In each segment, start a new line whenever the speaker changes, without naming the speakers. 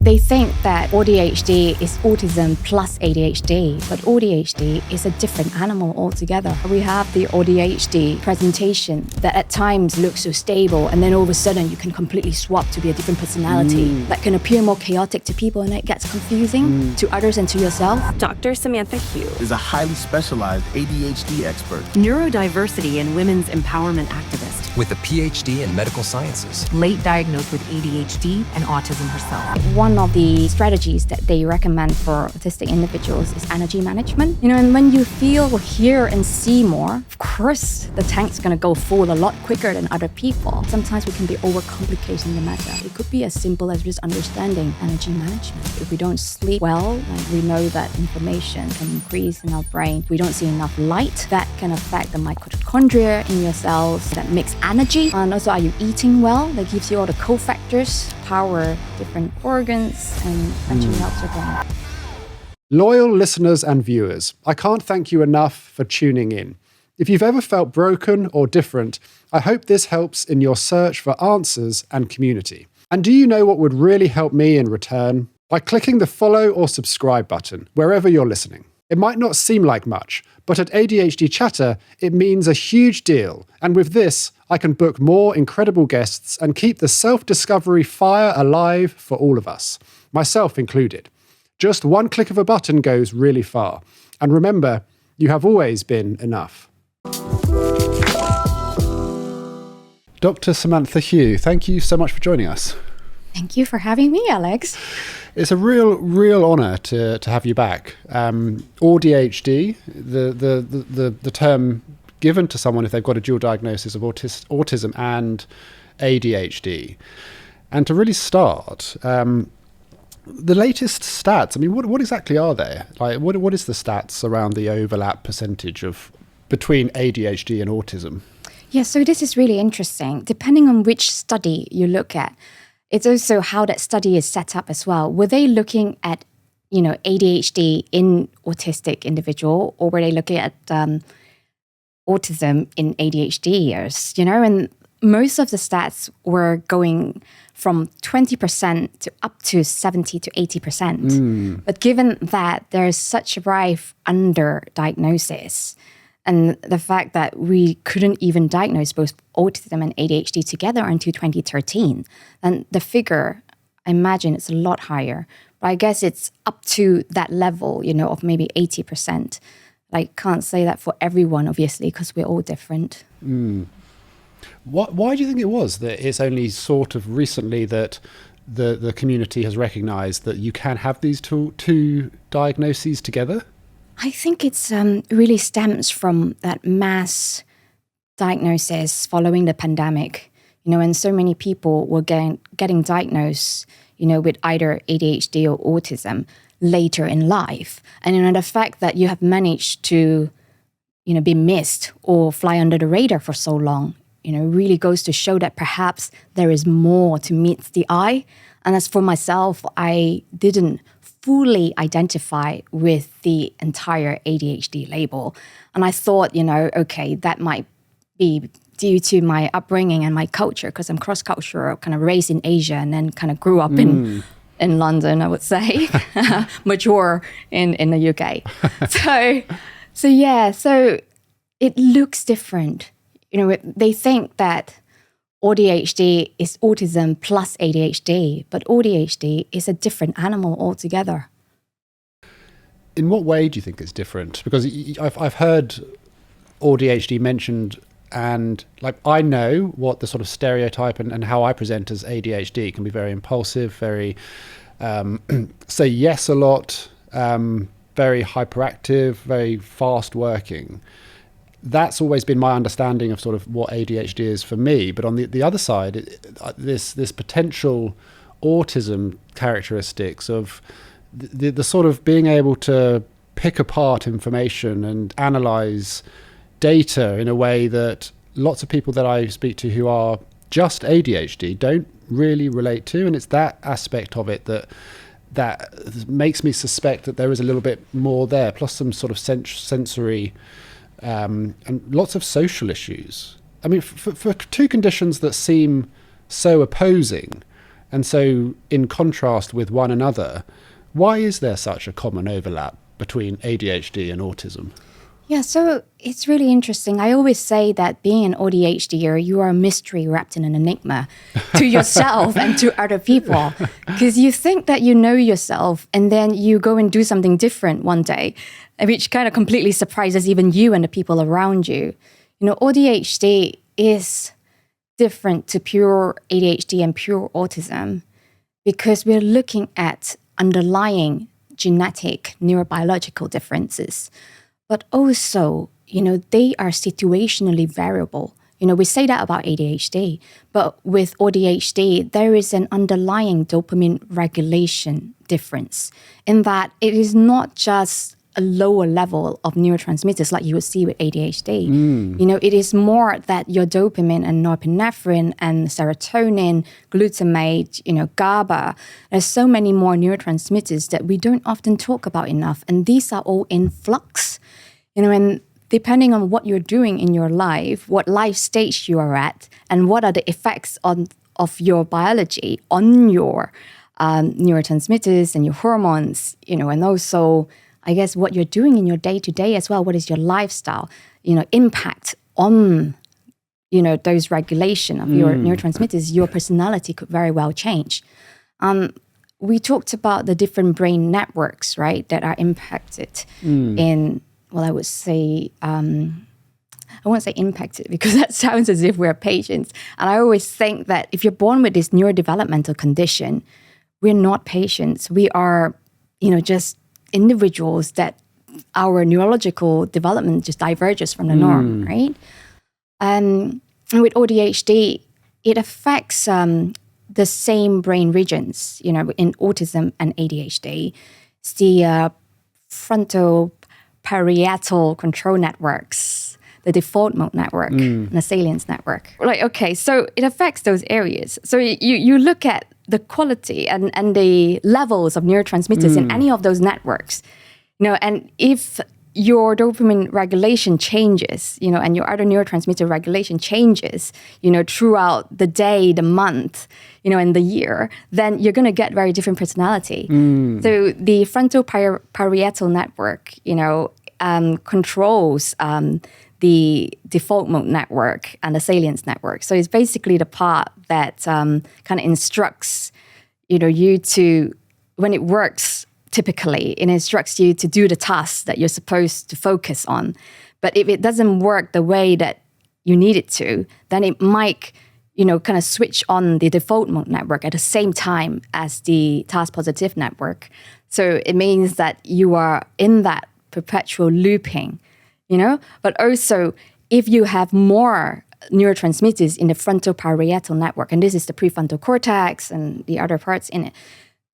They think that AuDHD is autism plus ADHD, but AuDHD is a different animal altogether. We have the AuDHD presentation that at times looks so stable, and then all of a sudden you can completely swap to be a different personality that can appear more chaotic to people, and it gets confusing to others and to yourself.
Dr. Samantha Hiew
is a highly specialized ADHD expert,
neurodiversity and women's empowerment activist,
with a PhD in medical sciences,
late diagnosed with ADHD and autism herself.
One of the strategies that they recommend for autistic individuals is energy management. And when you feel, hear, and see more, of course, the tank's going to go full a lot quicker than other people. Sometimes we can be overcomplicating the matter. It could be as simple as just understanding energy management. If we don't sleep well, we know that inflammation can increase in our brain. If we don't see enough light, that can affect the mitochondria in your cells that makes energy. And also, are you eating well? That gives you all the cofactors, power different organs, and actually helps your brain.
Loyal listeners and viewers, I can't thank you enough for tuning in. If you've ever felt broken or different, I hope this helps in your search for answers and community. And do you know what would really help me in return? By clicking the follow or subscribe button wherever you're listening. It might not seem like much, but at ADHD Chatter, it means a huge deal. And with this, I can book more incredible guests and keep the self-discovery fire alive for all of us, myself included. Just one click of a button goes really far. And remember, you have always been enough. Dr. Samantha Hiew, thank you so much for joining us.
Thank you for having me, Alex.
It's a real honour to have you back. AuDHD, the term given to someone if they've got a dual diagnosis of autism and ADHD. And to really start, the latest stats, I mean, what exactly are they? Like, what is the stats around the overlap percentage between ADHD and autism?
Yeah, so this is really interesting. Depending on which study you look at, it's also how that study is set up as well. Were they looking at, ADHD in autistic individual, or were they looking at autism in ADHDers? And most of the stats were going from 20% to up to 70 to 80%. But given that there is such a rife underdiagnosis, and the fact that we couldn't even diagnose both autism and ADHD together until 2013, and the figure, I imagine it's a lot higher. But I guess it's up to that level, of maybe 80%. I can't say that for everyone, obviously, because we're all different.
Why do you think it was that it's only sort of recently that the community has recognised that you can have these two diagnoses together?
I think it's really stems from that mass diagnosis following the pandemic, and so many people were getting diagnosed, with either ADHD or autism later in life. And the fact that you have managed to, be missed or fly under the radar for so long, really goes to show that perhaps there is more to meet the eye. And as for myself, I didn't fully identify with the entire ADHD label. And I thought, okay, that might be due to my upbringing and my culture, because I'm cross-cultural, kind of raised in Asia and then kind of grew up in London, I would say, mature in the UK. So it looks different. They think that AuDHD is autism plus ADHD, but AuDHD is a different animal altogether.
In what way do you think it's different? Because I've heard AuDHD mentioned, and I know what the sort of stereotype and how I present as ADHD can be very impulsive, very say yes a lot, very hyperactive, very fast working. That's always been my understanding of sort of what ADHD is for me. But on the other side, this potential autism characteristics of the sort of being able to pick apart information and analyze data in a way that lots of people that I speak to who are just ADHD don't really relate to. And it's that aspect of it that makes me suspect that there is a little bit more there, plus some sort of sensory and lots of social issues. I mean, for two conditions that seem so opposing, And so in contrast with one another, why is there such a common overlap between ADHD and autism?
Yeah, so it's really interesting. I always say that being an ADHDer, you are a mystery wrapped in an enigma to yourself and to other people. Because you think that you know yourself, and then you go and do something different one day, which kind of completely surprises even you and the people around you. You know, ADHD is different to pure ADHD and pure autism because we're looking at underlying genetic neurobiological differences. But also, you know, they are situationally variable. You know, we say that about ADHD, but with ADHD, there is an underlying dopamine regulation difference in that it is not just a lower level of neurotransmitters like you would see with ADHD. You know, it is more that your dopamine and norepinephrine and serotonin, glutamate, you know, GABA, there's so many more neurotransmitters that we don't often talk about enough. And these are all in flux. You know, and depending on what you're doing in your life, what life stage you are at, and what are the effects of your biology on your neurotransmitters and your hormones, you know, and also, I guess, what you're doing in your day-to-day as well. What is your lifestyle, you know, impact on, you know, those regulation of your neurotransmitters, your personality could very well change. We talked about the different brain networks, right, that are impacted in, well, I would say, I won't say impacted because that sounds as if we're patients. And I always think that if you're born with this neurodevelopmental condition, we're not patients. We are, you know, just individuals that our neurological development just diverges from the norm, right? And with ADHD, it affects the same brain regions, you know, in autism and ADHD. It's the frontal parietal control networks, the default mode network, and the salience network. Like, okay, so it affects those areas. So you look at the quality and the levels of neurotransmitters in any of those networks, you know, and if your dopamine regulation changes, you know, and your other neurotransmitter regulation changes, you know, throughout the day, the month, you know, and the year, then you're going to get very different personality. So the frontal parietal network, you know, controls the default mode network and the salience network. So it's basically the part that kind of instructs, you know, you to, when it works, typically, it instructs you to do the tasks that you're supposed to focus on. But if it doesn't work the way that you need it to, then it might, you know, kind of switch on the default mode network at the same time as the task positive network. So it means that you are in that perpetual looping, you know? But also, if you have more neurotransmitters in the frontal parietal network, and this is the prefrontal cortex and the other parts in it,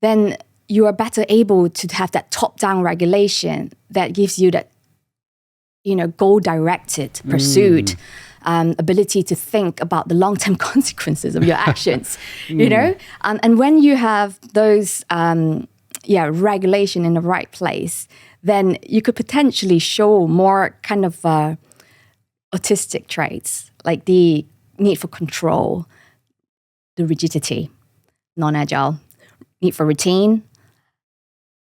then you are better able to have that top-down regulation that gives you that, you know, goal-directed pursuit, ability to think about the long-term consequences of your actions, you know? And when you have those, regulation in the right place, then you could potentially show more kind of autistic traits, like the need for control, the rigidity, non-agile, need for routine.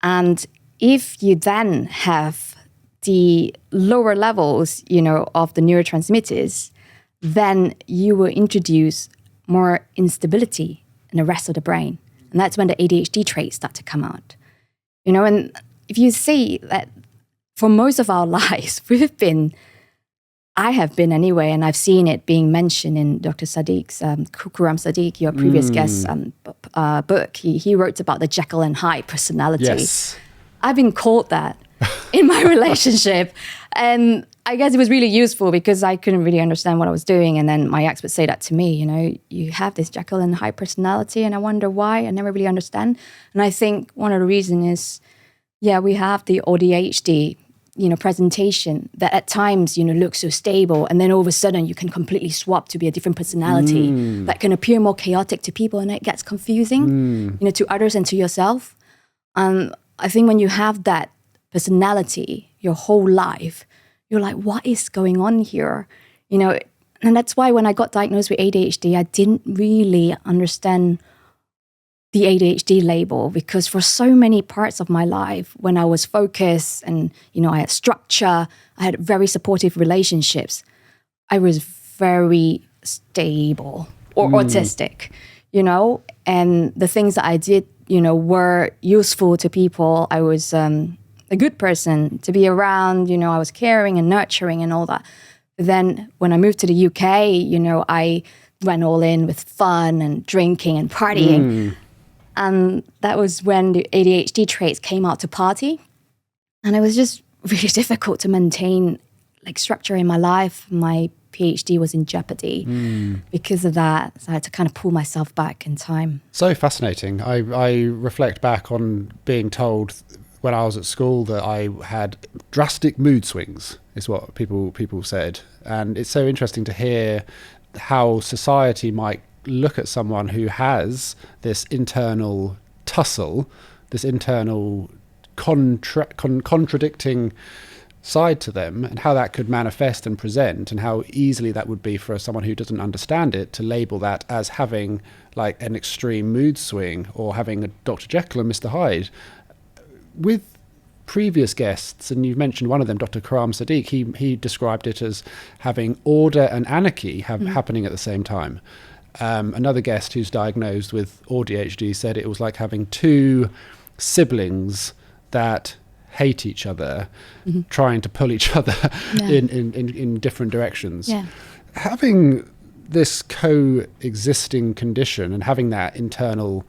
And if you then have the lower levels, you know, of the neurotransmitters, then you will introduce more instability in the rest of the brain. And that's when the ADHD traits start to come out. You know, and if you see that for most of our lives, I have been anyway, and I've seen it being mentioned in Dr. Sadiq's, Khurram Sadiq, your previous guest book. He wrote about the Jekyll and Hyde personality.
Yes.
I've been called that in my relationship. And I guess it was really useful because I couldn't really understand what I was doing. And then my ex would say that to me, you know, you have this Jekyll and Hyde personality, and I wonder why. I never really understand. And I think one of the reasons is, we have the AuDHD, you know, presentation that at times, you know, looks so stable, and then all of a sudden you can completely swap to be a different personality that can appear more chaotic to people, and it gets confusing, you know, to others and to yourself. I think when you have that personality your whole life, you're like, what is going on here? You know, and that's why when I got diagnosed with ADHD, I didn't really understand the ADHD label, because for so many parts of my life, when I was focused and, I had structure, I had very supportive relationships, I was very stable or autistic, and the things that I did, were useful to people. I was a good person to be around, I was caring and nurturing and all that. But then when I moved to the UK, I went all in with fun and drinking and partying. And that was when the ADHD traits came out to party. And it was just really difficult to maintain structure in my life. My PhD was in jeopardy because of that. So I had to kind of pull myself back in time.
So fascinating. I reflect back on being told when I was at school that I had drastic mood swings, is what people said. And it's so interesting to hear how society might look at someone who has this internal tussle, this internal contradicting side to them, and how that could manifest and present, and how easily that would be for someone who doesn't understand it to label that as having an extreme mood swing or having a Dr. Jekyll and Mr. Hyde. With previous guests, and you've mentioned one of them, Dr. Karam Sadiq, he described it as having order and anarchy happening at the same time. Another guest who's diagnosed with AuDHD said it was like having two siblings that hate each other, trying to pull each other in different directions. Yeah. Having this coexisting condition and having that internal,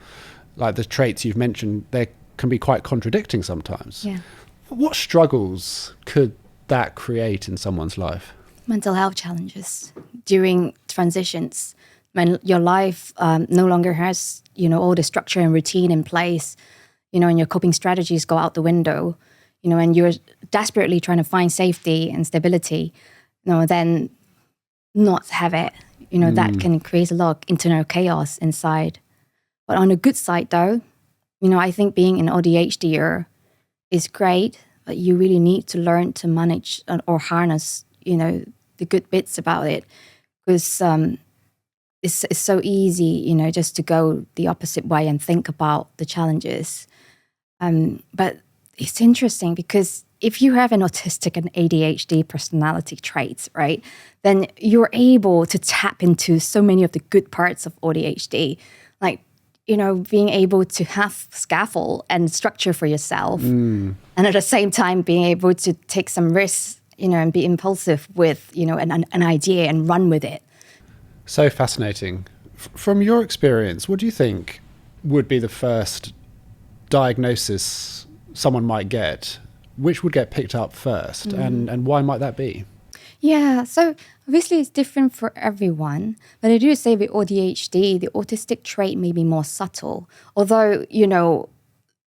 the traits you've mentioned, they can be quite contradicting sometimes. Yeah. What struggles could that create in someone's life?
Mental health challenges during transitions. When your life no longer has, all the structure and routine in place, and your coping strategies go out the window, and you're desperately trying to find safety and stability, then not have it, that can create a lot of internal chaos inside. But on the good side, though, I think being an ADHDer is great, but you really need to learn to manage or harness, the good bits about it, because it's so easy, just to go the opposite way and think about the challenges. But it's interesting because if you have an autistic and ADHD personality traits, right, then you're able to tap into so many of the good parts of ADHD, being able to have scaffold and structure for yourself, and at the same time being able to take some risks, and be impulsive with, an idea and run with it.
So fascinating. From your experience, what do you think would be the first diagnosis someone might get? Which would get picked up first, and why might that be?
Yeah, so obviously it's different for everyone, but I do say with ADHD, the autistic trait may be more subtle. Although,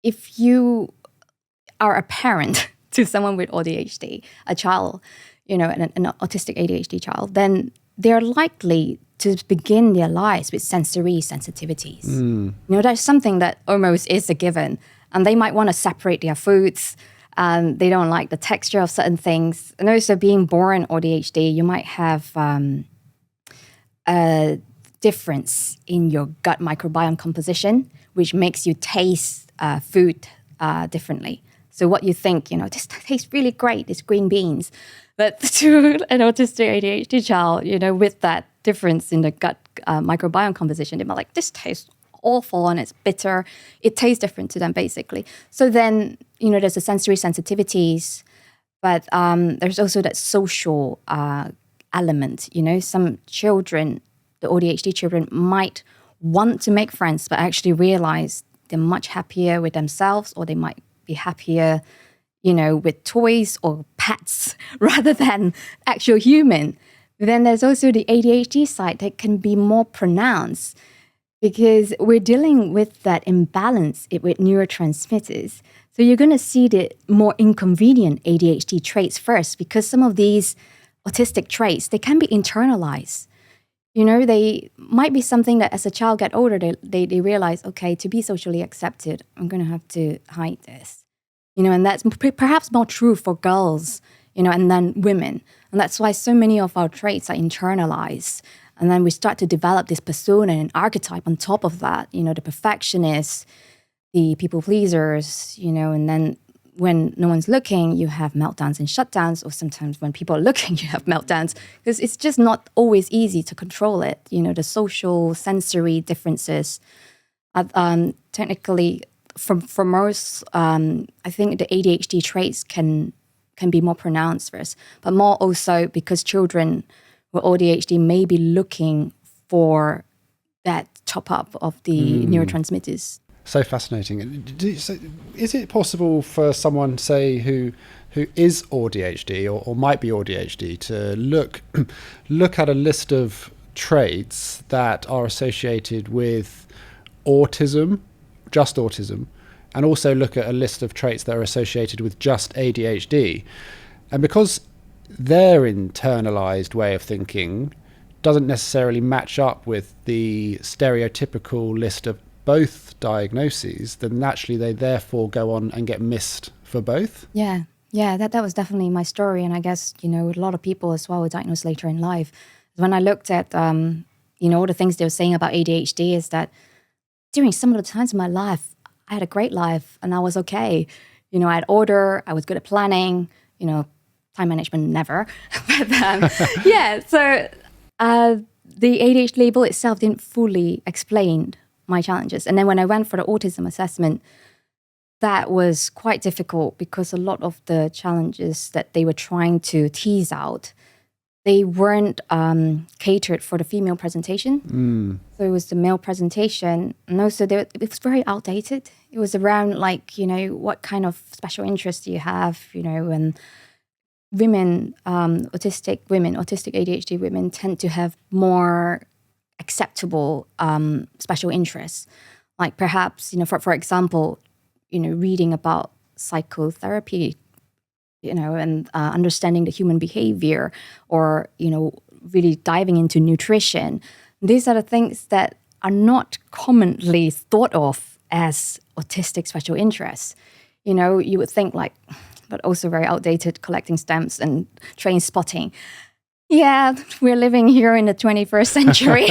if you are a parent to someone with ADHD, a child, an autistic ADHD child, then they're likely to begin their lives with sensory sensitivities. That's something that almost is a given. And they might want to separate their foods. They don't like the texture of certain things. And also being born ADHD, you might have a difference in your gut microbiome composition, which makes you taste food differently. So what you think, this tastes really great, it's green beans. But to an autistic ADHD child, with that difference in the gut microbiome composition, they might like, this tastes awful and it's bitter. It tastes different to them, basically. So then, there's the sensory sensitivities, but there's also that social element. Some children, the ADHD children, might want to make friends, but actually realize they're much happier with themselves, or they might be happier, with toys or pets rather than actual human. But then there's also the ADHD side that can be more pronounced because we're dealing with that imbalance with neurotransmitters. So you're going to see the more inconvenient ADHD traits first, because some of these autistic traits, they can be internalized. They might be something that as a child get older, they realize, okay, to be socially accepted, I'm going to have to hide this. And that's perhaps more true for girls, and then women. And that's why so many of our traits are internalized. And then we start to develop this persona and archetype on top of that, the perfectionists, the people pleasers, and then when no one's looking, you have meltdowns and shutdowns, or sometimes when people are looking, you have meltdowns, because it's just not always easy to control it. The social, sensory differences. Technically, for most, I think the ADHD traits can be more pronounced first, but more also because children with ADHD may be looking for that top up of the neurotransmitters.
So fascinating. So is it possible for someone, say, who is AuDHD or might be AuDHD to look at a list of traits that are associated with autism, just autism, and also look at a list of traits that are associated with just ADHD? And because their internalized way of thinking doesn't necessarily match up with the stereotypical list of both diagnoses, then naturally they therefore go on and get missed for both.
Yeah, that was definitely my story. And I guess, a lot of people as well were diagnosed later in life. When I looked at, all the things they were saying about ADHD is that during some of the times in my life, I had a great life and I was okay. I had order, I was good at planning, time management, never. But so the ADHD label itself didn't fully explain my challenges. And then when I went for the autism assessment, that was quite difficult because a lot of the challenges that they were trying to tease out, they weren't catered for the female presentation. So it was the male presentation. And also it was very outdated. It was around what kind of special interests do you have, and women, autistic ADHD women tend to have more acceptable special interests. Like perhaps, for example, reading about psychotherapy, and understanding the human behavior, or, really diving into nutrition. These are the things that are not commonly thought of as autistic special interests. You would think but also very outdated, collecting stamps and train spotting. Yeah, we're living here in the 21st century,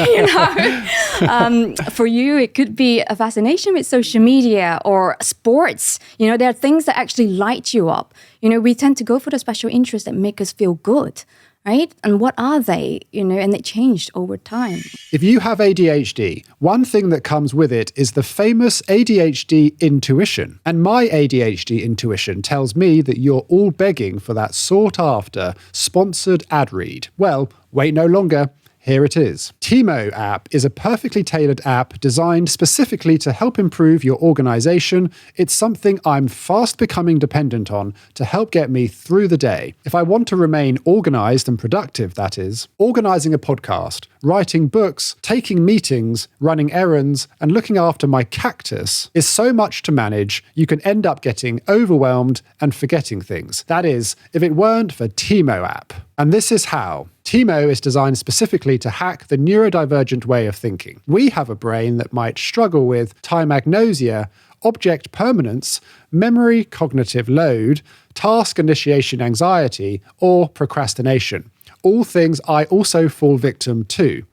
For you, it could be a fascination with social media or sports. There are things that actually light you up. We tend to go for the special interests that make us feel good, right? And what are they? And they changed over time.
If you have ADHD, one thing that comes with it is the famous ADHD intuition. And my ADHD intuition tells me that you're all begging for that sought-after, sponsored ad read. Well, wait no longer. Here it is. Tiimo app is a perfectly tailored app designed specifically to help improve your organization. It's something I'm fast becoming dependent on to help get me through the day. If I want to remain organized and productive, that is, organizing a podcast, writing books, taking meetings, running errands, and looking after my cactus is so much to manage, you can end up getting overwhelmed and forgetting things. That is, if it weren't for Tiimo app. And this is how. Tiimo is designed specifically to hack the neurodivergent way of thinking. We have a brain that might struggle with time agnosia, object permanence, memory cognitive load, task initiation anxiety, or procrastination. All things I also fall victim to.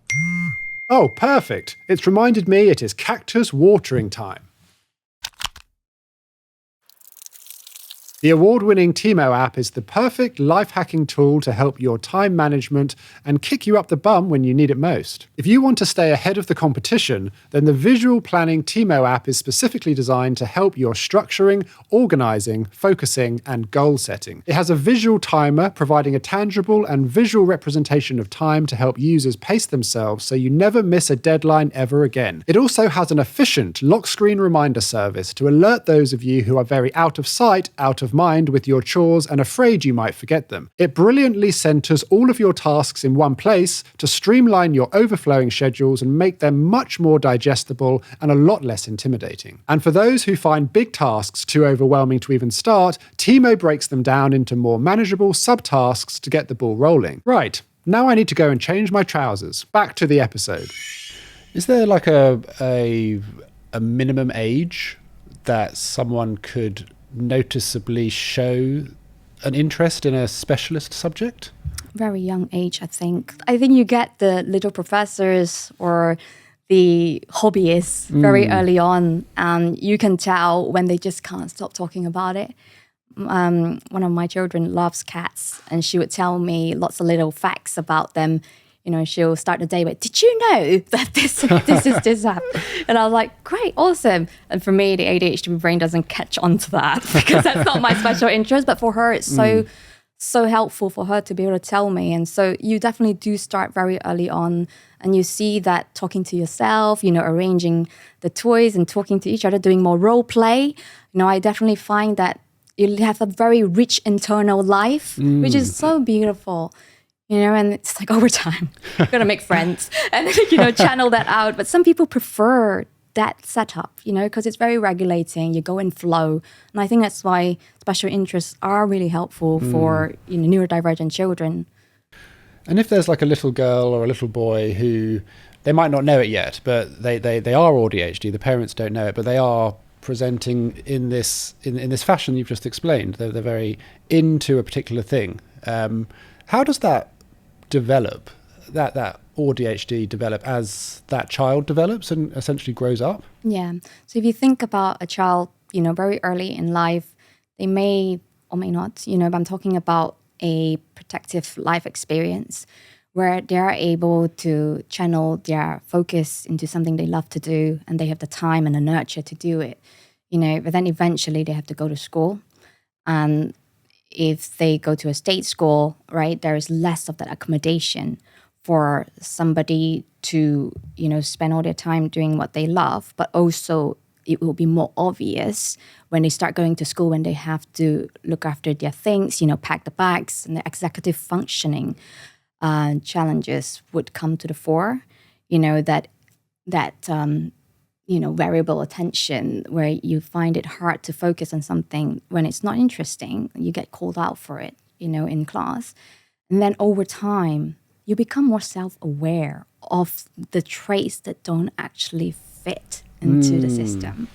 Oh, perfect. It's reminded me it is cactus watering time. The award-winning Tiimo app is the perfect life-hacking tool to help your time management and kick you up the bum when you need it most. If you want to stay ahead of the competition, then the visual planning Tiimo app is specifically designed to help your structuring, organizing, focusing, and goal setting. It has a visual timer providing a tangible and visual representation of time to help users pace themselves so you never miss a deadline ever again. It also has an efficient lock screen reminder service to alert those of you who are very out of sight, out of mind with your chores and afraid you might forget them. It brilliantly centers all of your tasks in one place to streamline your overflowing schedules and make them much more digestible and a lot less intimidating. And for those who find big tasks too overwhelming to even start, Tiimo breaks them down into more manageable subtasks to get the ball rolling. Right, now I need to go and change my trousers. Back to the episode. Is there like a minimum age that someone could noticeably show an interest in a specialist subject?
very young age, I think. I think you get the little professors or the hobbyists very early on, and you can tell when they just can't stop talking about it. One of my children loves cats, and she would tell me lots of little facts about them. You know, she'll start the day with, "Did you know that this is this app?" And I was like, "Great, awesome." And for me, the ADHD brain doesn't catch on to that because that's not my special interest. But for her, it's so helpful for her to be able to tell me. And so you definitely do start very early on, and you see that talking to yourself, you know, arranging the toys and talking to each other, doing more role play. You know, I definitely find that you have a very rich internal life, which is so beautiful. You know, and it's like over time, you're going to make friends and, you know, channel that out. But some people prefer that setup, you know, because it's very regulating. You go in flow. And I think that's why special interests are really helpful for, you know, neurodivergent children.
And if there's like a little girl or a little boy who, they might not know it yet, but they are AuDHD, the parents don't know it, but they are presenting in this fashion you've just explained. They're very into a particular thing. How does that develop, that AuDHD develop as that child develops and essentially grows up?
Yeah. So if you think about a child, you know, very early in life, they may or may not, you know, but I'm talking about a protective life experience where they are able to channel their focus into something they love to do, and they have the time and the nurture to do it, you know, but then eventually they have to go to school. And if they go to a state school, right, there is less of that accommodation for somebody to, you know, spend all their time doing what they love, but also it will be more obvious when they start going to school, when they have to look after their things, you know, pack the bags, and the executive functioning challenges would come to the fore, you know, that you know, variable attention where you find it hard to focus on something when it's not interesting. You get called out for it, you know, in class. And then over time, you become more self-aware of the traits that don't actually fit into the system.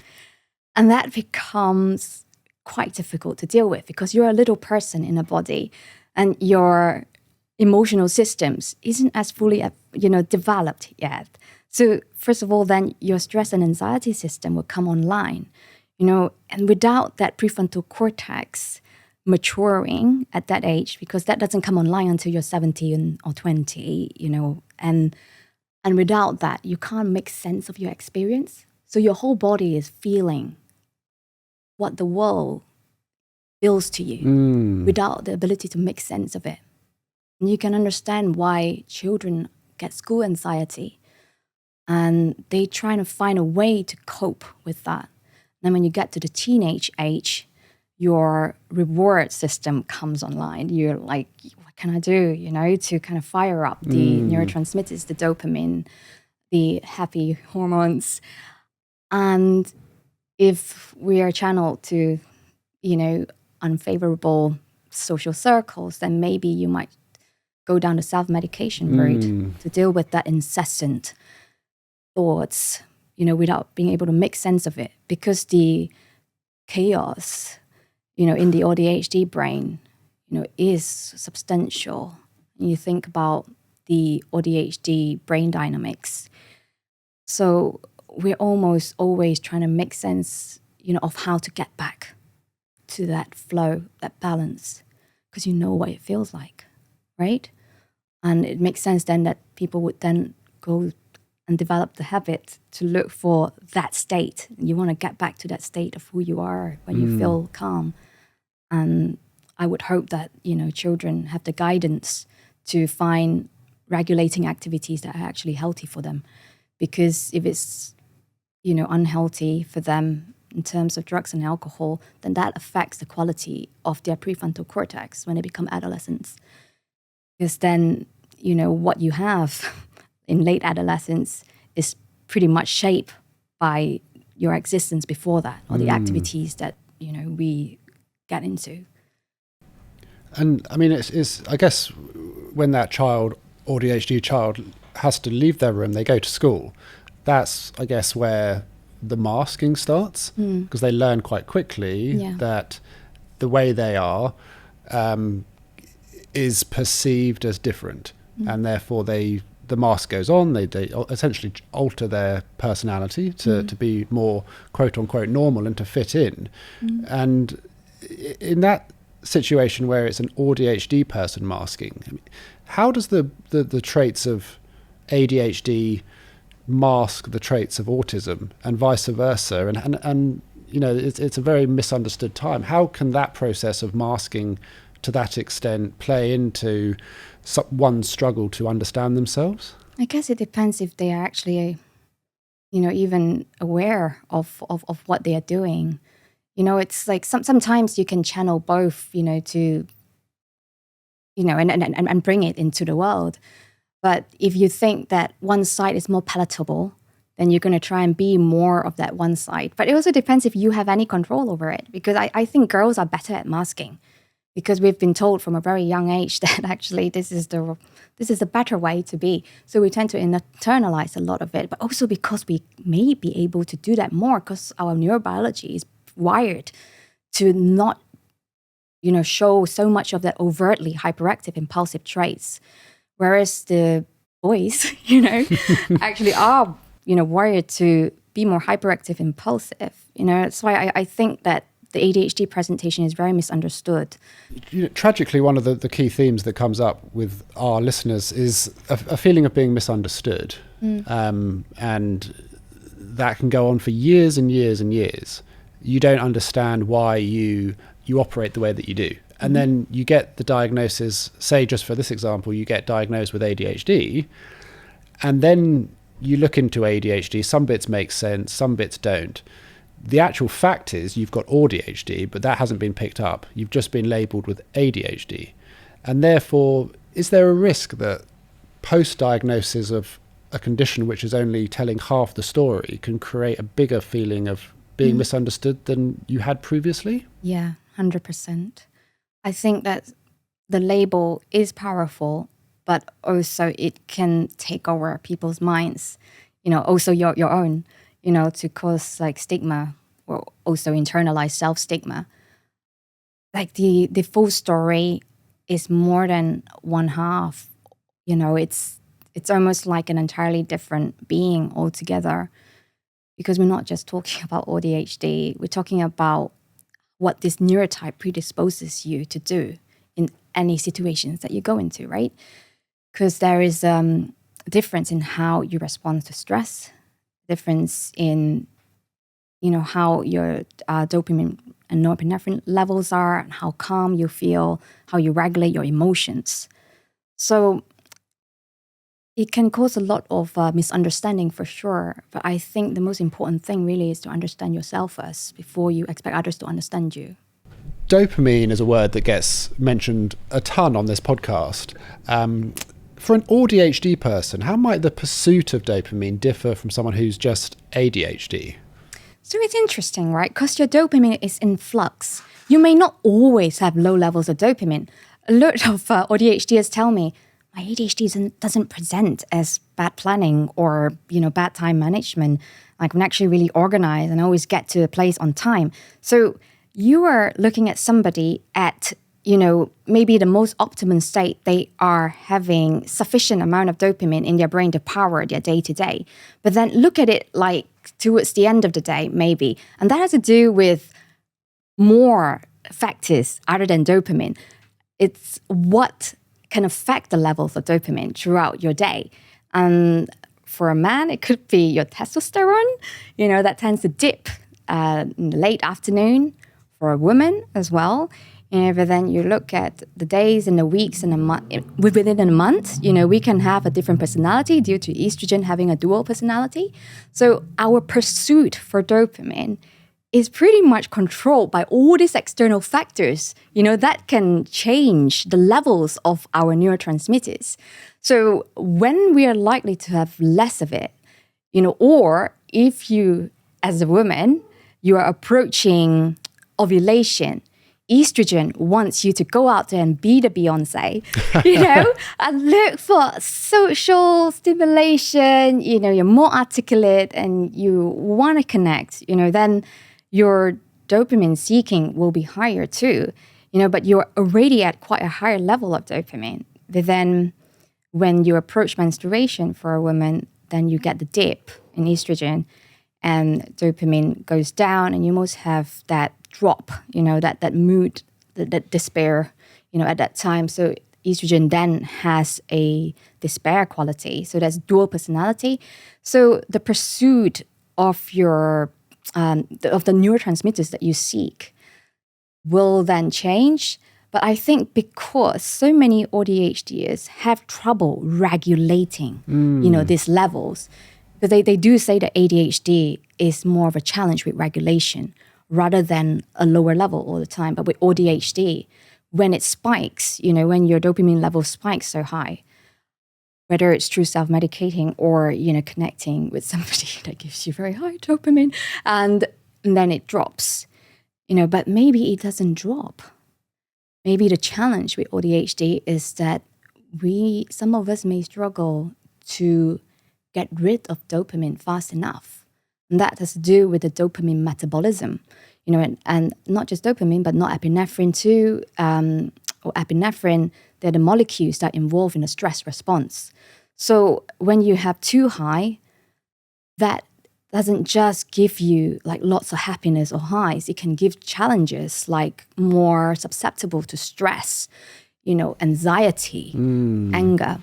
And that becomes quite difficult to deal with because you're a little person in a body and your emotional systems isn't as fully, you know, developed yet. So first of all, then your stress and anxiety system will come online, you know, and without that prefrontal cortex maturing at that age, because that doesn't come online until you're 17 or 20, you know, and without that, you can't make sense of your experience. So your whole body is feeling what the world feels to you without the ability to make sense of it. And you can understand why children get school anxiety. And they try to find a way to cope with that. Then when you get to the teenage age, your reward system comes online. You're like, what can I do, you know, to kind of fire up the neurotransmitters, the dopamine, the happy hormones. And if we are channeled to, you know, unfavorable social circles, then maybe you might go down the self-medication route to deal with that incessant thoughts, you know, without being able to make sense of it, because the chaos, you know, in the AuDHD brain, you know, is substantial. And you think about the AuDHD brain dynamics. So we're almost always trying to make sense, you know, of how to get back to that flow, that balance, because you know what it feels like, right? And it makes sense then that people would then go and develop the habit to look for that state. You want to get back to that state of who you are when you feel calm. And I would hope that, you know, children have the guidance to find regulating activities that are actually healthy for them. Because if it's, you know, unhealthy for them in terms of drugs and alcohol, then that affects the quality of their prefrontal cortex when they become adolescents. Because then, you know, what you have in late adolescence is pretty much shaped by your existence before that, or the activities that, you know, we get into.
And I mean, it's I guess when that child, AuDHD child, has to leave their room, they go to school, that's, I guess, where the masking starts, because they learn quite quickly that the way they are is perceived as different, and therefore the mask goes on. They essentially alter their personality to be more quote unquote normal and to fit in. And in that situation where it's an AuDHD person masking, I mean, how does the traits of ADHD mask the traits of autism and vice versa? And you know, it's a very misunderstood time. How can that process of masking to that extent play into one's struggle to understand themselves?
I guess it depends if they are actually, you know, even aware of what they are doing. You know, it's like sometimes you can channel both, you know, to, you know, and bring it into the world. But if you think that one side is more palatable, then you're going to try and be more of that one side. But it also depends if you have any control over it, because I think girls are better at masking. Because we've been told from a very young age that actually this is the better way to be. So we tend to internalize a lot of it, but also because we may be able to do that more because our neurobiology is wired to not, you know, show so much of that overtly hyperactive, impulsive traits. Whereas the boys, you know, actually are, you know, wired to be more hyperactive, impulsive. You know, that's why I think that the ADHD presentation is very misunderstood.
You know, tragically, one of the key themes that comes up with our listeners is a feeling of being misunderstood. And that can go on for years and years and years. You don't understand why you operate the way that you do. And then you get the diagnosis, say just for this example, you get diagnosed with ADHD, and then you look into ADHD, some bits make sense, some bits don't. The actual fact is you've got AuDHD, but that hasn't been picked up. You've just been labelled with ADHD. And therefore, is there a risk that post-diagnosis of a condition which is only telling half the story can create a bigger feeling of being misunderstood than you had previously?
Yeah, 100%. I think that the label is powerful, but also it can take over people's minds, you know, also your own, you know, to cause like stigma or also internalized self-stigma. Like the full story is more than one half, you know, it's almost like an entirely different being altogether, because we're not just talking about ADHD, we're talking about what this neurotype predisposes you to do in any situations that you go into, right? Because there is a difference in how you respond to stress, difference in, you know, how your dopamine and norepinephrine levels are, and how calm you feel, how you regulate your emotions. So it can cause a lot of misunderstanding for sure. But I think the most important thing really is to understand yourself first before you expect others to understand you.
Dopamine is a word that gets mentioned a ton on this podcast. For an AuDHD person, how might the pursuit of dopamine differ from someone who's just ADHD?
So it's interesting, right? Because your dopamine is in flux. You may not always have low levels of dopamine. A lot of ADHDers tell me, my ADHD doesn't present as bad planning or, you know, bad time management. Like I'm actually really organized and I always get to a place on time. So you are looking at somebody at, you know, maybe the most optimum state. They are having sufficient amount of dopamine in their brain to power their day to day. But then look at it like towards the end of the day, maybe. And that has to do with more factors other than dopamine. It's what can affect the levels of dopamine throughout your day. And for a man, it could be your testosterone, you know, that tends to dip in the late afternoon. For a woman as well, you know, but then you look at the days and the weeks and the month, within a month, you know, we can have a different personality due to estrogen having a dual personality. So our pursuit for dopamine is pretty much controlled by all these external factors, you know, that can change the levels of our neurotransmitters. So when we are likely to have less of it, you know, or if you, as a woman, you are approaching ovulation, estrogen wants you to go out there and be the Beyonce, you know, and look for social stimulation, you know, you're more articulate and you want to connect, you know, then your dopamine seeking will be higher too. but you're already at quite a higher level of dopamine. But then when you approach menstruation for a woman, then you get the dip in estrogen and dopamine goes down and you almost have that drop, that mood, that despair, at that time. So estrogen then has a despair quality. So that's dual personality. So the pursuit of your of the neurotransmitters that you seek will then change. But I think because so many ADHDers have trouble regulating, these levels, but they do say that ADHD is more of a challenge with regulation rather than a lower level all the time. But with ADHD, when it spikes, when your dopamine level spikes so high, whether it's through self-medicating or, connecting with somebody that gives you very high dopamine, and then it drops, but maybe it doesn't drop. Maybe the challenge with ADHD is that some of us may struggle to get rid of dopamine fast enough. And that has to do with the dopamine metabolism, and not just dopamine, but norepinephrine too, or epinephrine. They're the molecules that are involved in the stress response. So when you have too high, that doesn't just give you like lots of happiness or highs. It can give challenges like more susceptible to stress, anxiety, anger.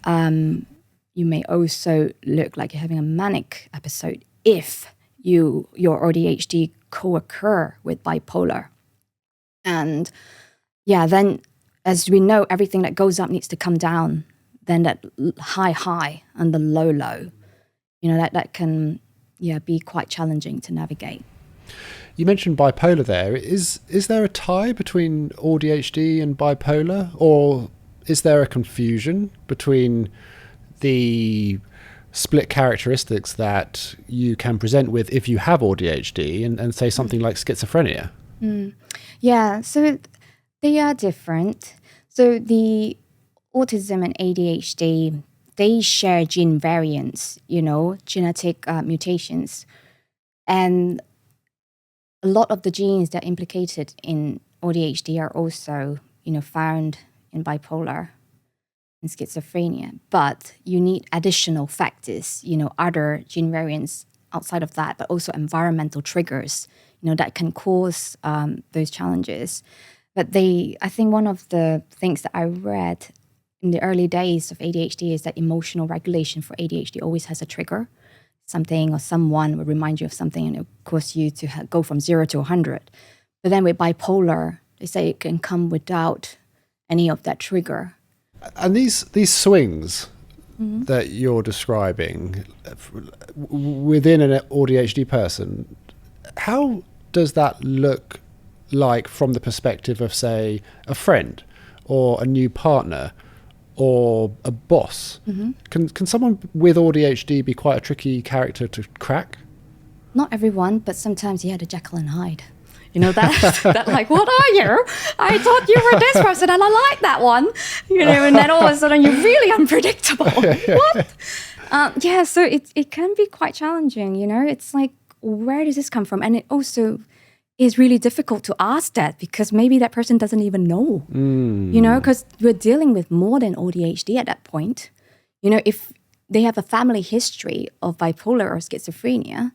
You may also look like you're having a manic episode if your ADHD co-occur with bipolar. And then as we know, everything that goes up needs to come down. Then that high and the low, that can be quite challenging to navigate.
You mentioned bipolar there. Is there a tie between ADHD and bipolar, or is there a confusion between the split characteristics that you can present with if you have ADHD and say something like schizophrenia?
Yeah, so they are different. So the autism and ADHD, they share gene variants, genetic mutations. And a lot of the genes that are implicated in ADHD are also, found in bipolar and schizophrenia. But you need additional factors, other gene variants outside of that, but also environmental triggers, that can cause those challenges. But I think one of the things that I read in the early days of ADHD is that emotional regulation for ADHD always has a trigger. Something or someone will remind you of something and it'll cause you to go from 0 to 100. But then with bipolar, they say it can come without any of that trigger.
And these swings that you're describing within an ADHD person, how does that look like from the perspective of, say, a friend or a new partner or a boss? Can someone with ADHD be quite a tricky character to crack?
Not everyone, but sometimes the Jekyll and Hyde. That like, what are you? I thought you were this person and I like that one. And then all of a sudden you're really unpredictable. What? So it can be quite challenging, It's like, where does this come from? And it also is really difficult to ask that because maybe that person doesn't even know, because we're dealing with more than ADHD at that point. If they have a family history of bipolar or schizophrenia,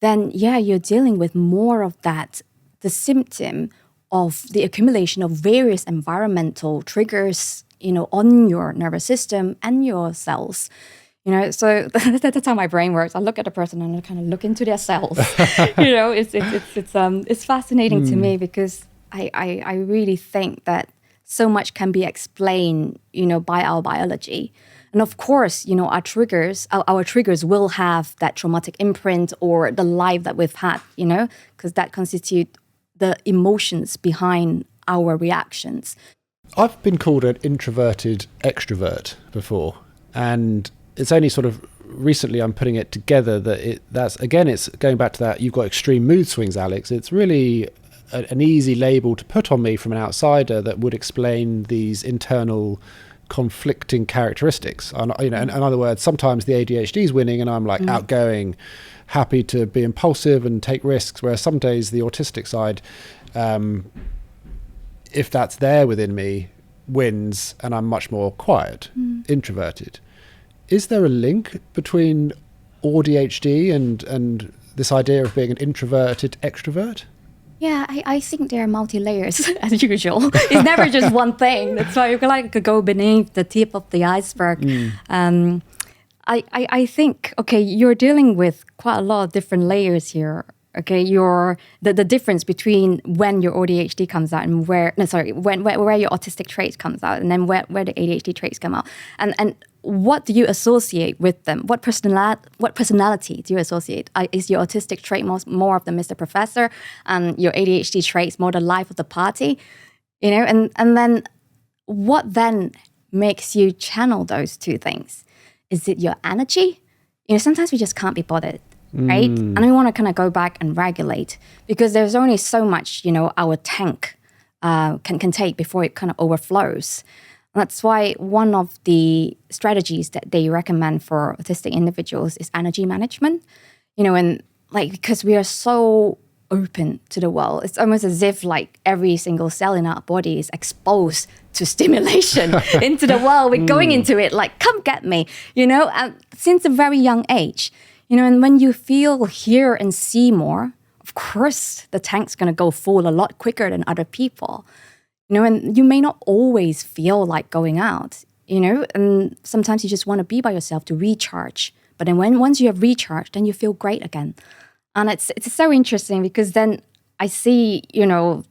then you're dealing with more of that, the symptom of the accumulation of various environmental triggers, on your nervous system and your cells. So that's how my brain works. I look at a person and I kind of look into their cells. It's fascinating to me because I really think that so much can be explained, by our biology. And of course, our triggers will have that traumatic imprint or the life that we've had, because that constitutes the emotions behind our reactions.
I've been called an introverted extrovert before, and it's only sort of recently I'm putting it together that it's going back to that, you've got extreme mood swings, Alex. It's really an easy label to put on me from an outsider that would explain these internal conflicting characteristics. And, in other words, sometimes the ADHD is winning and I'm like outgoing, happy to be impulsive and take risks, whereas some days the autistic side if that's there within me, wins, and I'm much more quiet, introverted. Is there a link between AuDHD and this idea of being an introverted extrovert?
Yeah, I think there are multi-layers as usual. It's never just one thing. That's why you could go beneath the tip of the iceberg. I think, okay, you're dealing with quite a lot of different layers here. Okay, the difference between when your ADHD comes out and where your autistic traits comes out, and then where the ADHD traits come out, and what do you associate with them? What personality do you associate? Is your autistic trait more of the Mr. Professor, and your ADHD traits more the life of the party? You know, and then what then makes you channel those two things? Is it your energy? You know, sometimes we just can't be bothered. Right? And we want to kind of go back and regulate, because there's only so much, you know, our tank can take before it kind of overflows. And that's why one of the strategies that they recommend for autistic individuals is energy management. You know, and like, because we are so open to the world, it's almost as if like every single cell in our body is exposed to stimulation into the world. We're going into it like, come get me, you know, since a very young age. You know, and when you feel, hear, and see more, of course, the tank's going to go full a lot quicker than other people. You know, and you may not always feel like going out, you know, and sometimes you just want to be by yourself to recharge. But then once you have recharged, then you feel great again. And it's so interesting, because then I see, you know,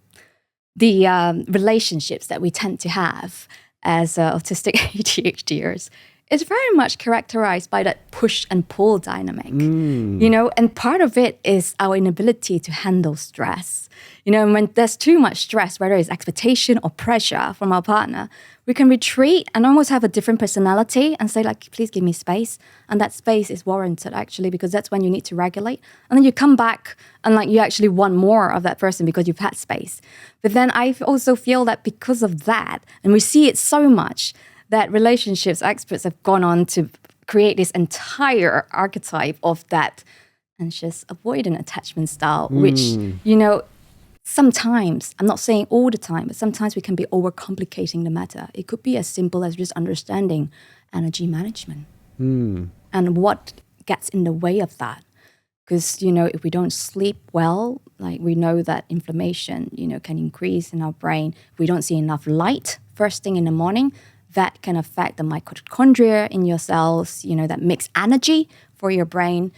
the relationships that we tend to have as autistic ADHDers. It's very much characterized by that push and pull dynamic, you know, and part of it is our inability to handle stress. You know, and when there's too much stress, whether it's expectation or pressure from our partner, we can retreat and almost have a different personality and say like, please give me space. And that space is warranted actually, because that's when you need to regulate. And then you come back and like you actually want more of that person because you've had space. But then I also feel that because of that, and we see it so much, that relationships experts have gone on to create this entire archetype of that anxious avoidant attachment style, which, you know, sometimes, I'm not saying all the time, but sometimes we can be overcomplicating the matter. It could be as simple as just understanding energy management and what gets in the way of that. Because, you know, if we don't sleep well, like we know that inflammation, you know, can increase in our brain. If we don't see enough light first thing in the morning, that can affect the mitochondria in your cells, you know, that makes energy for your brain.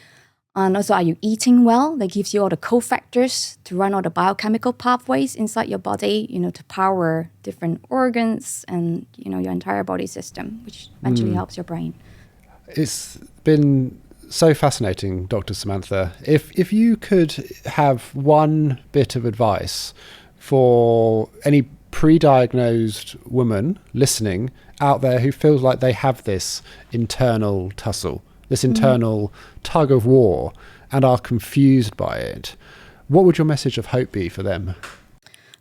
And also, are you eating well? That gives you all the cofactors to run all the biochemical pathways inside your body, you know, to power different organs and, you know, your entire body system, which eventually helps your brain.
It's been so fascinating, Dr. Samantha. If you could have one bit of advice for any pre-diagnosed woman listening out there who feels like they have this internal tussle, this internal tug of war, and are confused by it, what would your message of hope be for them?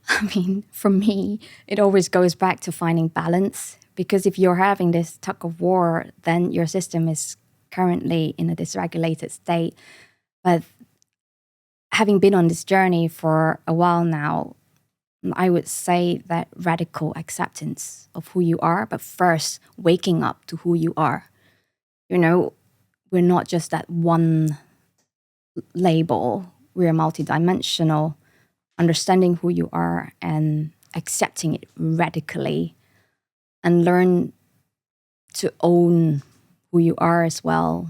I mean, for me, it always goes back to finding balance, because if you're having this tug of war, then your system is currently in a dysregulated state. But having been on this journey for a while now, I would say that radical acceptance of who you are, but first waking up to who you are. You know, we're not just that one label. We're multidimensional. Understanding who you are and accepting it radically, and learn to own who you are as well.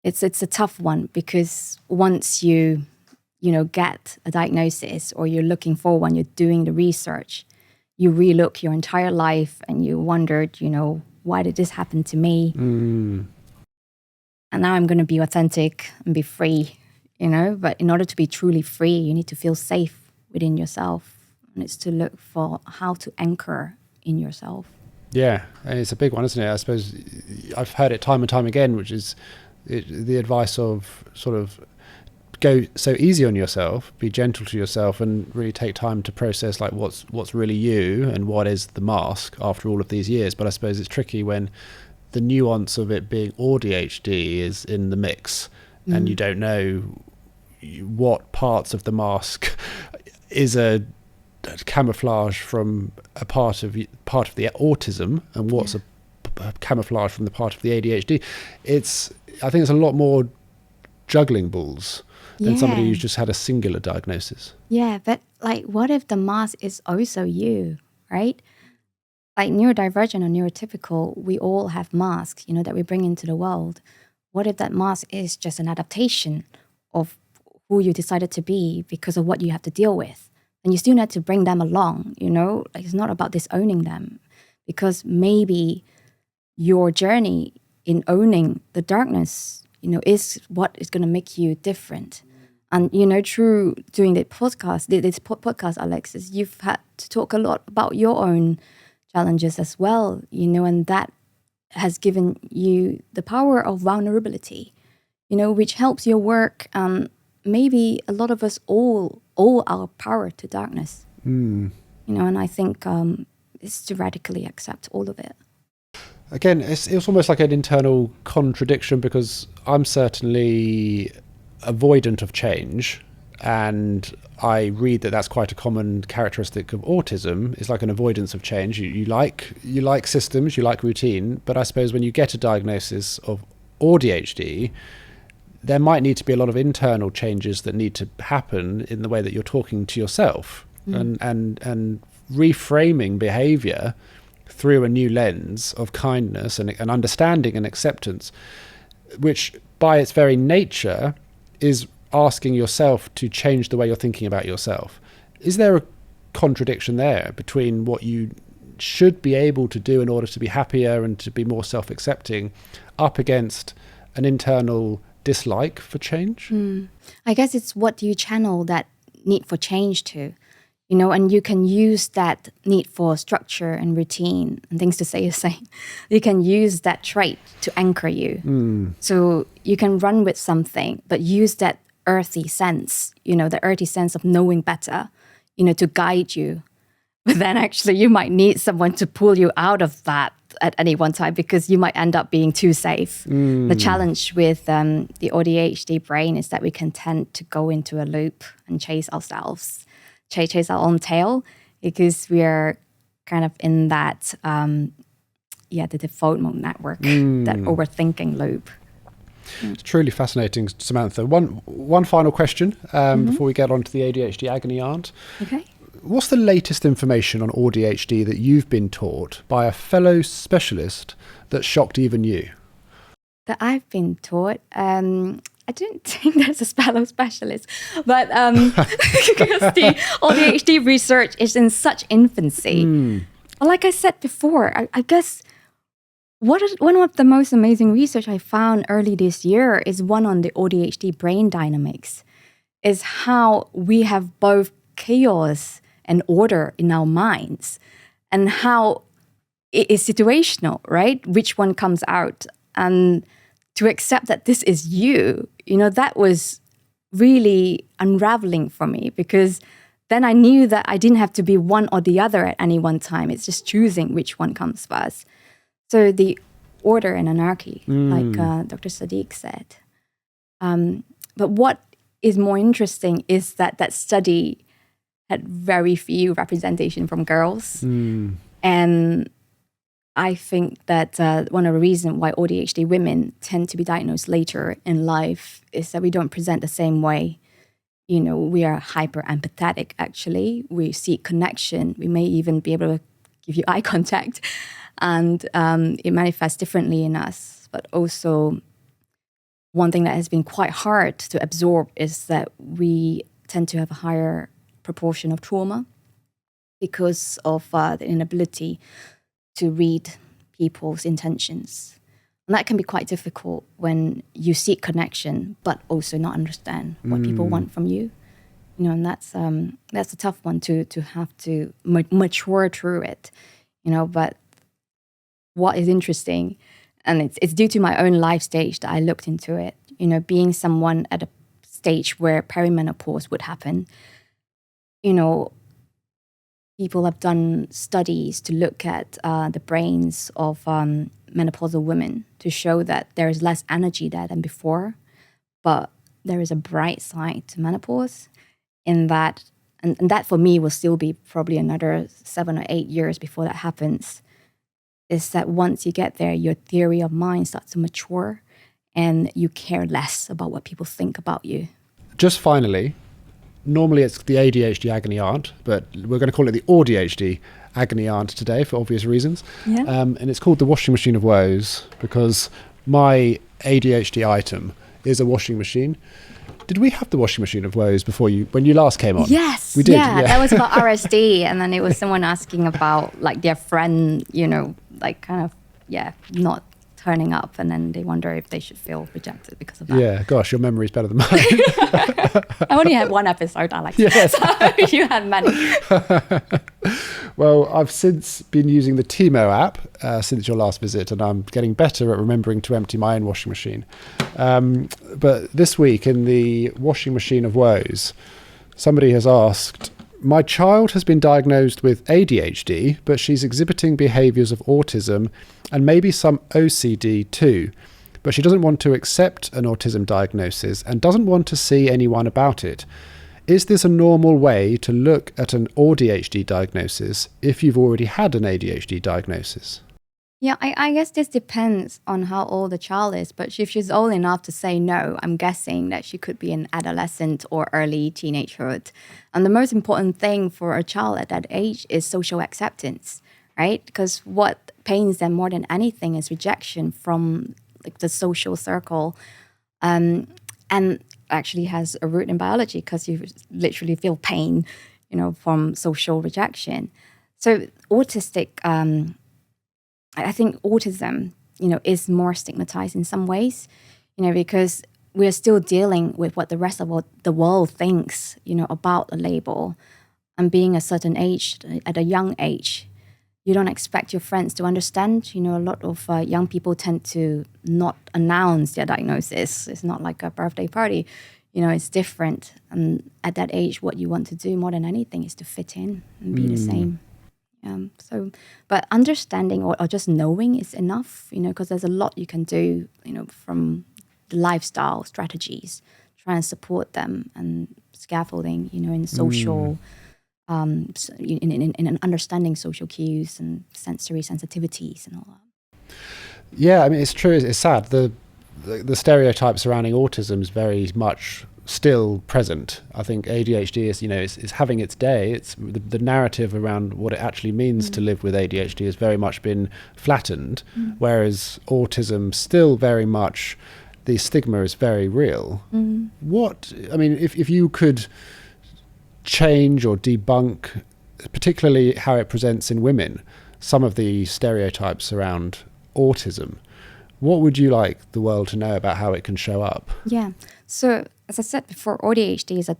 It's a tough one, because once you get a diagnosis, or you're looking for one, you're doing the research, you relook your entire life and you wondered, you know, why did this happen to me? And now I'm going to be authentic and be free, you know. But in order to be truly free, you need to feel safe within yourself. And it's to look for how to anchor in yourself.
Yeah, and it's a big one, isn't it? I suppose I've heard it time and time again, which is the advice of sort of go so easy on yourself, be gentle to yourself, and really take time to process like what's really you and what is the mask after all of these years. But I suppose it's tricky when the nuance of it being AuDHD is in the mix, and you don't know what parts of the mask is a camouflage from a part of the autism and what's a camouflage from the part of the ADHD. I think it's a lot more juggling balls than somebody who's just had a singular diagnosis.
Yeah, but like, what if the mask is also you, right? Like neurodivergent or neurotypical, we all have masks, that we bring into the world. What if that mask is just an adaptation of who you decided to be because of what you have to deal with? And you still need to bring them along, Like, it's not about disowning them, because maybe your journey in owning the darkness, is what is going to make you different. And, through doing this podcast, Alexis, you've had to talk a lot about your own challenges as well, and that has given you the power of vulnerability, which helps your work. Maybe a lot of us all owe our power to darkness, and I think it's to radically accept all of it.
Again, it's almost like an internal contradiction, because I'm certainly avoidant of change, and I read that that's quite a common characteristic of autism. It's like an avoidance of change. You like systems, you like routine, but I suppose when you get a diagnosis of AuDHD, there might need to be a lot of internal changes that need to happen in the way that you're talking to yourself, and reframing behavior through a new lens of kindness and understanding and acceptance, which by its very nature is asking yourself to change the way you're thinking about yourself. Is there a contradiction there between what you should be able to do in order to be happier and to be more self-accepting up against an internal dislike for change?
I guess it's what do you channel that need for change to, and you can use that need for structure and routine and things to say. You can use that trait to anchor you. So you can run with something, but use that earthy sense, the earthy sense of knowing better, to guide you. But then actually you might need someone to pull you out of that at any one time, because you might end up being too safe. The challenge with the ADHD brain is that we can tend to go into a loop and chase ourselves, chase our own tail, because we are kind of in that, the default mode network, that overthinking loop.
It's truly fascinating, Samantha. One final question before we get on to the ADHD agony aunt.
Okay.
What's the latest information on AuDHD that you've been taught by a fellow specialist that shocked even you?
That I've been taught? I don't think there's a fellow specialist, but because the AuDHD research is in such infancy. Well, like I said before, I guess one of the most amazing research I found early this year is one on the AuDHD brain dynamics, is how we have both chaos and order in our minds, and how it is situational, right? Which one comes out, and to accept that this is you, that was really unraveling for me, because then I knew that I didn't have to be one or the other at any one time. It's just choosing which one comes first. So the order and anarchy, like Dr. Sadiq said. But what is more interesting is that study had very few representation from girls. And I think that one of the reasons why ADHD women tend to be diagnosed later in life is that we don't present the same way. We are hyper empathetic, actually. We seek connection. We may even be able to give you eye contact. And it manifests differently in us. But also, one thing that has been quite hard to absorb is that we tend to have a higher proportion of trauma because of the inability to read people's intentions. And that can be quite difficult when you seek connection, but also not understand what people want from you. And that's a tough one to have to mature through it. But what is interesting, and it's due to my own life stage that I looked into it. Being someone at a stage where perimenopause would happen. People have done studies to look at the brains of menopausal women to show that there is less energy there than before, but there is a bright side to menopause in that, and that for me will still be probably another 7 or 8 years before that happens, is that once you get there, your theory of mind starts to mature and you care less about what people think about you.
Just finally, normally it's the ADHD agony aunt, but we're going to call it the AuDHD agony aunt today for obvious reasons.
Yeah.
And it's called the washing machine of woes because my ADHD item is a washing machine. Did we have the washing machine of woes when you last came on?
Yes.
We did.
Yeah, that was about RSD. And then it was someone asking about like their friend, like kind of, not turning up. And then they wonder if they should feel rejected because of that.
Yeah, gosh, your memory's better than mine.
I only had one episode, Alex.
Yes.
So you had many.
Well, I've since been using the Tiimo app since your last visit, and I'm getting better at remembering to empty my own washing machine. But this week in the washing machine of woes, somebody has asked, my child has been diagnosed with ADHD, but she's exhibiting behaviours of autism and maybe some OCD too. But she doesn't want to accept an autism diagnosis and doesn't want to see anyone about it. Is this a normal way to look at an AuDHD diagnosis if you've already had an ADHD diagnosis?
Yeah, I guess this depends on how old the child is. But if she's old enough to say no, I'm guessing that she could be an adolescent or early teenagehood. And the most important thing for a child at that age is social acceptance, right? Because what pains them more than anything is rejection from like the social circle. And actually has a root in biology because you literally feel pain, from social rejection. So I think autism, is more stigmatized in some ways, because we're still dealing with what the rest of the world thinks, about a label. And being a certain age, at a young age, you don't expect your friends to understand. A lot of young people tend to not announce their diagnosis. It's not like a birthday party. It's different. And at that age, what you want to do more than anything is to fit in and be the same. But understanding or just knowing is enough, because there's a lot you can do, from the lifestyle strategies, try and support them and scaffolding, in social, in understanding social cues and sensory sensitivities and all that.
Yeah, I mean, it's true. It's sad. The stereotype surrounding autism is very much still present. I think ADHD is having its day. It's the narrative around what it actually means to live with ADHD has very much been flattened, whereas autism still very much, the stigma is very real. If you could change or debunk, particularly how it presents in women, some of the stereotypes around autism, what would you like the world to know about how it can show up? Yeah.
So, as I said before, AuDHD is a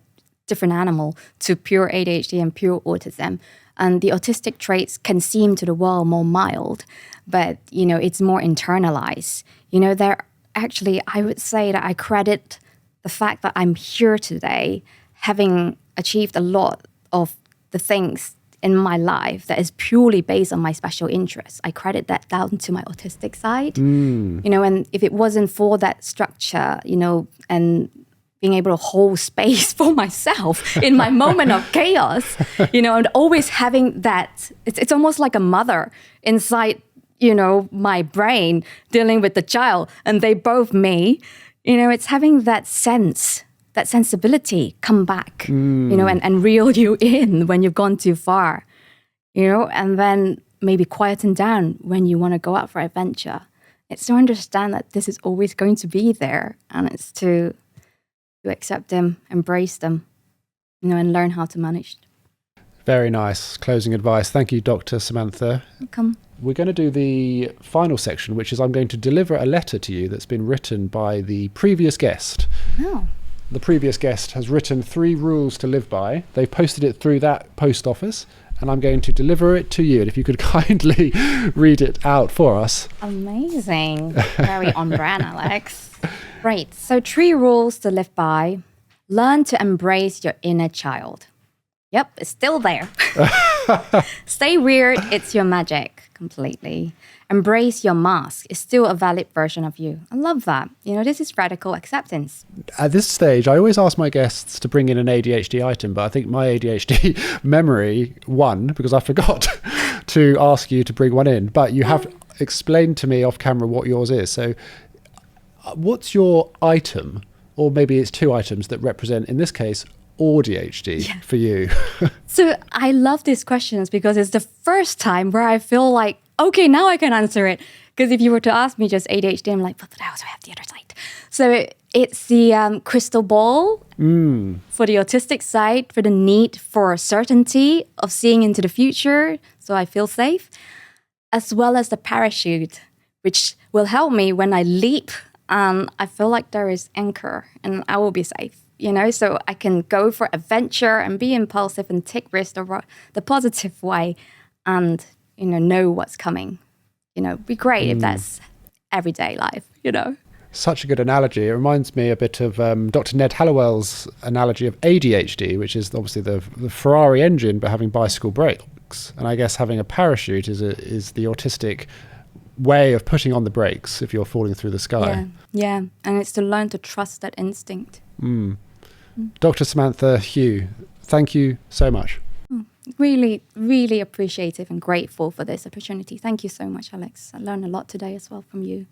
different animal to pure ADHD and pure autism. And the autistic traits can seem to the world more mild, but, it's more internalized. I would say that I credit the fact that I'm here today, having achieved a lot of the things in my life that is purely based on my special interests. I credit that down to my autistic side. And if it wasn't for that structure, and being able to hold space for myself in my moment of chaos, and always having that, it's almost like a mother inside, my brain dealing with the child, and they both me, it's having that sense, that sensibility come back, and reel you in when you've gone too far, and then maybe quieten down when you want to go out for adventure. It's to understand that this is always going to be there, and it's to accept them, embrace them, and learn how to manage.
Very nice closing advice. Thank you, Dr. Samantha.
Welcome.
We're going to do the final section, which is I'm going to deliver a letter to you that's been written by the previous guest.
Oh.
The previous guest has written 3 rules to live by. They posted it through that post office, and I'm going to deliver it to you. And if you could kindly read it out for us.
Amazing. Very on brand, Alex. Great. So 3 rules to live by. Learn to embrace your inner child. Yep, it's still there. Stay weird, it's your magic. completely. Embrace your mask. It's still a valid version of you. I love that. This is radical acceptance.
At this stage, I always ask my guests to bring in an ADHD item, but I think my ADHD memory won because I forgot to ask you to bring one in. But you have explained to me off camera what yours is. So what's your item, or maybe it's two items that represent, in this case, AuDHD for you?
So I love these questions because it's the first time where I feel like, okay, now I can answer it. Because if you were to ask me just ADHD, I'm like, but I also have the other side. So it's the crystal ball for the autistic side, for the need for certainty of seeing into the future, so I feel safe, as well as the parachute, which will help me when I leap. I feel like there is anchor and I will be safe. So I can go for adventure and be impulsive and take risks the positive way and, know what's coming. Be great if that's everyday life,
Such a good analogy. It reminds me a bit of Dr. Ned Hallowell's analogy of ADHD, which is obviously the Ferrari engine, but having bicycle brakes. And I guess having a parachute is the autistic way of putting on the brakes if you're falling through the sky.
Yeah. And it's to learn to trust that instinct.
Dr. Samantha Hiew, thank you so much.
Really, really appreciative and grateful for this opportunity. Thank you so much, Alex. I learned a lot today as well from you.